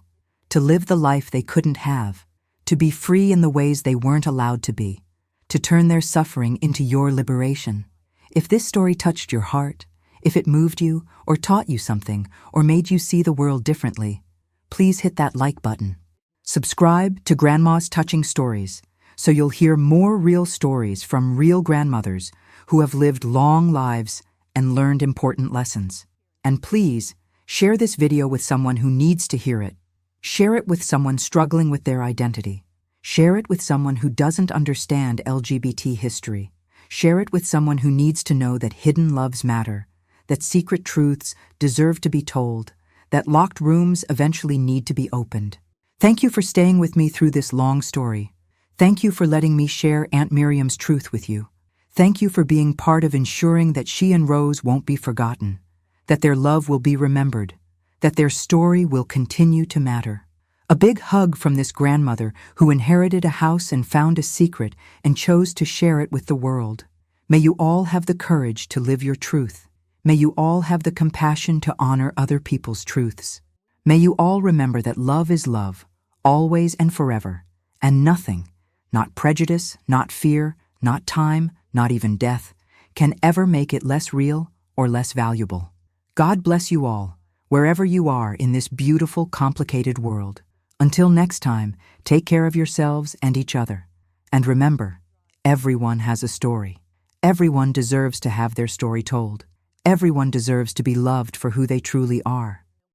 To live the life they couldn't have, to be free in the ways they weren't allowed to be, to turn their suffering into your liberation. If this story touched your heart, if it moved you, or taught you something, or made you see the world differently, please hit that like button. Subscribe to Grandma's Touching Stories, so you'll hear more real stories from real grandmothers who have lived long lives and learned important lessons. And please, share this video with someone who needs to hear it. Share it with someone struggling with their identity. Share it with someone who doesn't understand LGBT history. Share it with someone who needs to know that hidden loves matter, that secret truths deserve to be told, that locked rooms eventually need to be opened. Thank you for staying with me through this long story. Thank you for letting me share Aunt Miriam's truth with you. Thank you for being part of ensuring that she and Rose won't be forgotten, that their love will be remembered, that their story will continue to matter. A big hug from this grandmother who inherited a house and found a secret and chose to share it with the world. May you all have the courage to live your truth. May you all have the compassion to honor other people's truths. May you all remember that love is love, always and forever, and nothing, not prejudice, not fear, not time, not even death, can ever make it less real or less valuable. God bless you all, wherever you are in this beautiful, complicated world. Until next time, take care of yourselves and each other. And remember, everyone has a story. Everyone deserves to have their story told. Everyone deserves to be loved for who they truly are.